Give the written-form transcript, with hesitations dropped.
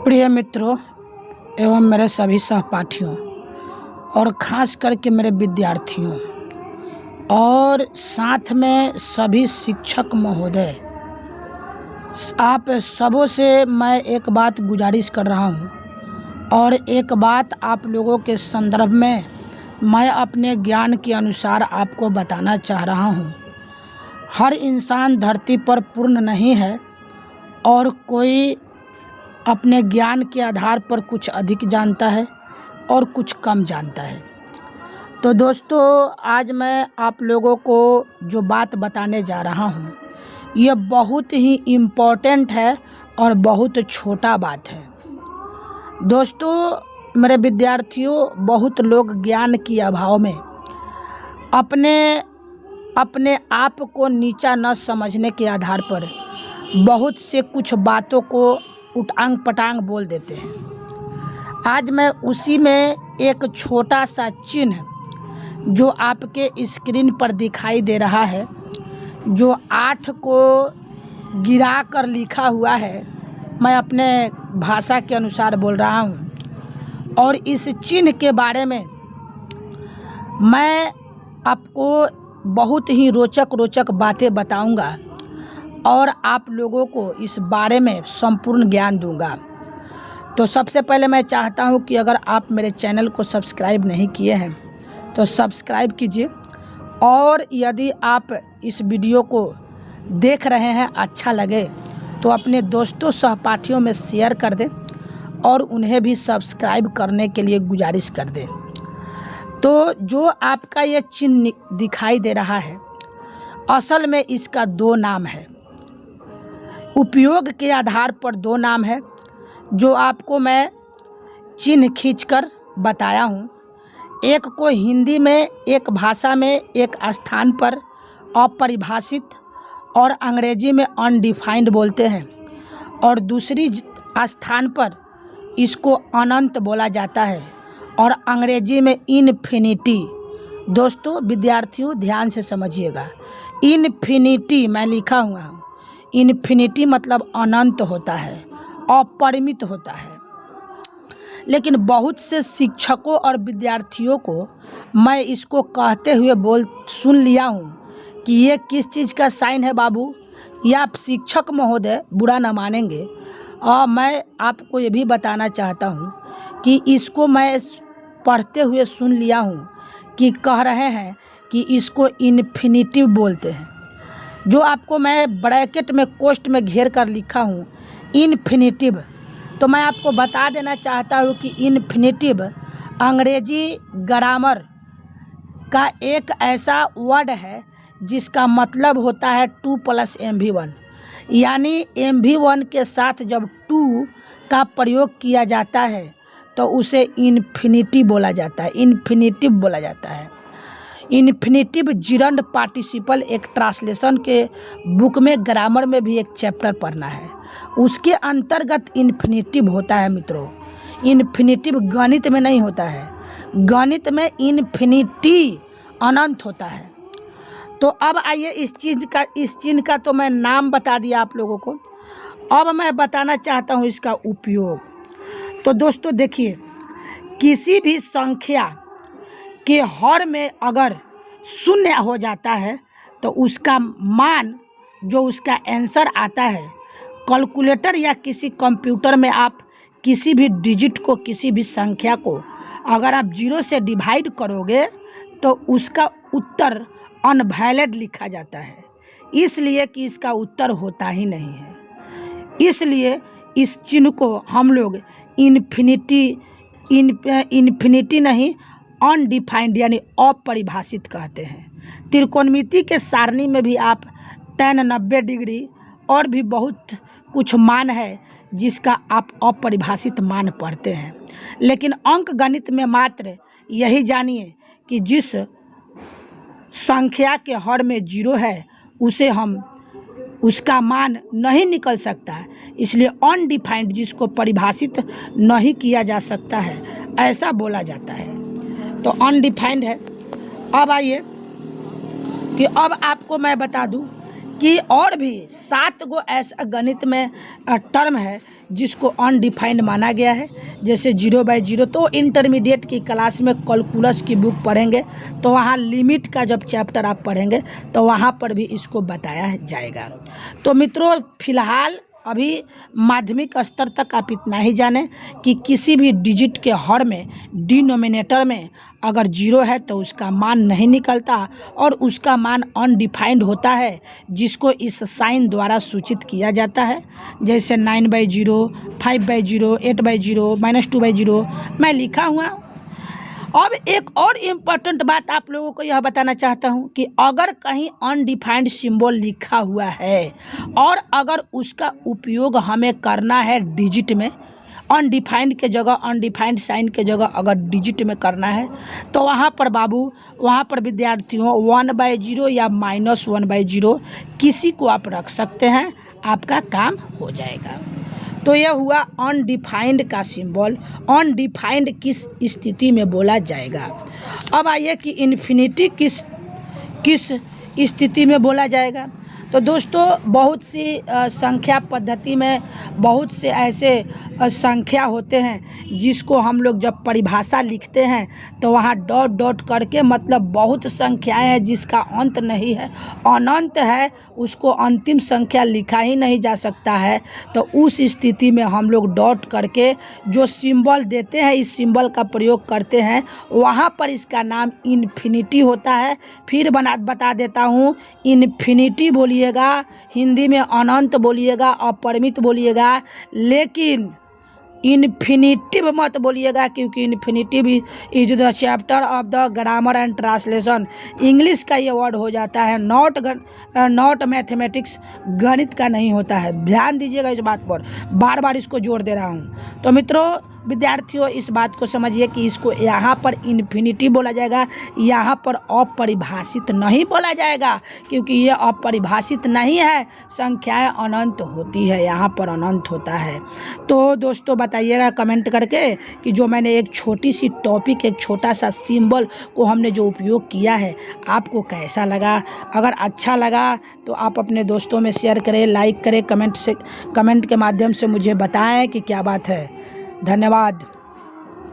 प्रिय मित्रों एवं मेरे सभी सहपाठियों और ख़ास करके मेरे विद्यार्थियों और साथ में सभी शिक्षक महोदय, आप सबों से मैं एक बात गुजारिश कर रहा हूँ और एक बात आप लोगों के संदर्भ में मैं अपने ज्ञान के अनुसार आपको बताना चाह रहा हूँ। हर इंसान धरती पर पूर्ण नहीं है और कोई अपने ज्ञान के आधार पर कुछ अधिक जानता है और कुछ कम जानता है। तो दोस्तों, आज मैं आप लोगों को जो बात बताने जा रहा हूँ ये बहुत ही इम्पोर्टेंट है और बहुत छोटा बात है। दोस्तों, मेरे विद्यार्थियों, बहुत लोग ज्ञान के अभाव में अपने आप को नीचा न समझने के आधार पर बहुत से कुछ बातों को उटांग पटांग बोल देते हैं। आज मैं उसी में एक छोटा सा चिन्ह जो आपके स्क्रीन पर दिखाई दे रहा है, जो 8 को गिरा कर लिखा हुआ है, मैं अपने भाषा के अनुसार बोल रहा हूँ और इस चिन्ह के बारे में मैं आपको बहुत ही रोचक बातें बताऊंगा और आप लोगों को इस बारे में संपूर्ण ज्ञान दूंगा। तो सबसे पहले मैं चाहता हूं कि अगर आप मेरे चैनल को सब्सक्राइब नहीं किए हैं तो सब्सक्राइब कीजिए और यदि आप इस वीडियो को देख रहे हैं अच्छा लगे तो अपने दोस्तों सहपाठियों में शेयर कर दें और उन्हें भी सब्सक्राइब करने के लिए गुजारिश कर दें। तो जो आपका ये चिन्ह दिखाई दे रहा है, असल में इसका 2 नाम है। उपयोग के आधार पर 2 नाम है जो आपको मैं चिन्ह खींचकर बताया हूँ। एक को हिंदी में एक भाषा में एक स्थान पर अपरिभाषित और अंग्रेजी में अनडिफाइंड बोलते हैं और दूसरी स्थान पर इसको अनंत बोला जाता है और अंग्रेजी में इन्फिनिटी। दोस्तों विद्यार्थियों ध्यान से समझिएगा, इन्फिनिटी मैं लिखा हुआ हूँ। इन्फिनिटी मतलब अनंत होता है, अपरिमित होता है। लेकिन बहुत से शिक्षकों और विद्यार्थियों को मैं इसको कहते हुए सुन लिया हूँ कि ये किस चीज़ का साइन है बाबू, या आप शिक्षक महोदय बुरा ना मानेंगे। और मैं आपको ये भी बताना चाहता हूँ कि इसको मैं पढ़ते हुए सुन लिया हूँ कि कह रहे हैं कि इसको इन्फिनिटिव बोलते हैं। जो आपको मैं ब्रैकेट में कोष्ठ में घेर कर लिखा हूँ इन्फिनिटिव, तो मैं आपको बता देना चाहता हूँ कि इन्फिनिटिव अंग्रेजी ग्रामर का एक ऐसा वर्ड है जिसका मतलब होता है 2 + MV1, यानी MV1 के साथ जब 2 का प्रयोग किया जाता है तो उसे इन्फिनिटिव बोला जाता है, इन्फिनिटिव बोला जाता है। इन्फिनिटिव जिरंड पार्टिसिपल एक ट्रांसलेशन के बुक में ग्रामर में भी एक चैप्टर पढ़ना है, उसके अंतर्गत इन्फिनिटिव होता है। मित्रों, इन्फिनिटिव गणित में नहीं होता है, गणित में इन्फिनिटी अनंत होता है। तो अब आइए इस चिन्ह का तो मैं नाम बता दिया आप लोगों को, अब मैं बताना चाहता हूँ इसका उपयोग। तो दोस्तों देखिए, किसी भी संख्या के हर में अगर 0 हो जाता है तो उसका मान, जो उसका आंसर आता है, कैलकुलेटर या किसी कंप्यूटर में आप किसी भी डिजिट को, किसी भी संख्या को अगर आप 0 से डिवाइड करोगे तो उसका उत्तर अनवैलिड लिखा जाता है, इसलिए कि इसका उत्तर होता ही नहीं है। इसलिए इस चिन्ह को हम लोग इन्फिनिटी नहीं, अनडिफाइंड यानी अपरिभाषित कहते हैं। त्रिकोणमिति के सारणी में भी आप tan 90 डिग्री और भी बहुत कुछ मान है जिसका आप अपरिभाषित मान पढ़ते हैं। लेकिन अंक गणित में मात्र यही जानिए कि जिस संख्या के हर में 0 है उसका मान नहीं निकल सकता, इसलिए अनडिफाइंड जिसको परिभाषित नहीं किया जा सकता है ऐसा बोला जाता है। तो अनडिफाइंड है। अब आइए कि अब आपको मैं बता दूं कि और भी 7 गो ऐसा गणित में टर्म है जिसको अनडिफाइंड माना गया है, जैसे 0/0। तो इंटरमीडिएट की क्लास में कैलकुलस की बुक पढ़ेंगे तो वहाँ लिमिट का जब चैप्टर आप पढ़ेंगे तो वहाँ पर भी इसको बताया जाएगा। तो मित्रों, फिलहाल अभी माध्यमिक स्तर तक आप इतना ही जानें कि किसी भी डिजिट के हर में डिनोमिनेटर में अगर 0 है तो उसका मान नहीं निकलता और उसका मान अनडिफाइंड होता है, जिसको इस साइन द्वारा सूचित किया जाता है। जैसे 9/0, 5/0, 8/0, -2/0 मैं लिखा हुआ। अब एक और इम्पोर्टेंट बात आप लोगों को यह बताना चाहता हूँ कि अगर कहीं अनडिफाइंड सिंबल लिखा हुआ है और अगर उसका उपयोग हमें करना है डिजिट में, अनडिफाइंड के जगह अनडिफाइंड साइन के जगह अगर डिजिट में करना है, तो वहाँ पर बाबू, वहाँ पर विद्यार्थियों 1/0 या -1/0 किसी को आप रख सकते हैं, आपका काम हो जाएगा। तो यह हुआ अनडिफाइंड का सिंबल। अनडिफाइंड किस स्थिति में बोला जाएगा। अब आइए कि इन्फिनिटी किस स्थिति में बोला जाएगा। तो दोस्तों, बहुत सी संख्या पद्धति में बहुत से ऐसे संख्या होते हैं जिसको हम लोग जब परिभाषा लिखते हैं तो वहाँ डॉट डॉट करके, मतलब बहुत संख्याएं हैं जिसका अंत नहीं है, अनंत है, उसको अंतिम संख्या लिखा ही नहीं जा सकता है। तो उस स्थिति में हम लोग डॉट करके जो सिंबल देते हैं, इस सिंबल का प्रयोग करते हैं, वहाँ पर इसका नाम इन्फिनिटी होता है। फिर बता देता हूँ, इन्फिनिटी बोलिएगा, हिंदी में अनंत बोलिएगा, अपरिमित बोलिएगा, लेकिन इन्फिनिटिव मत बोलिएगा, क्योंकि infinitive is the chapter of the grammar and translation. English का ये वर्ड हो जाता है, नॉट मैथमेटिक्स, गणित का नहीं होता है। ध्यान दीजिएगा इस बात पर, बार बार इसको जोड़ दे रहा हूँ। तो मित्रों, विद्यार्थियों, इस बात को समझिए कि इसको यहाँ पर इन्फिनिटी बोला जाएगा, यहाँ पर अपरिभाषित नहीं बोला जाएगा, क्योंकि ये अपरिभाषित नहीं है, संख्याएं अनंत होती है, यहाँ पर अनंत होता है। तो दोस्तों, बताइएगा कमेंट करके कि जो मैंने एक छोटी सी टॉपिक, एक छोटा सा सिंबल को हमने जो उपयोग किया है, आपको कैसा लगा। अगर अच्छा लगा तो आप अपने दोस्तों में शेयर करें, लाइक करें, कमेंट के माध्यम से मुझे बताएं कि क्या बात है। धन्यवाद।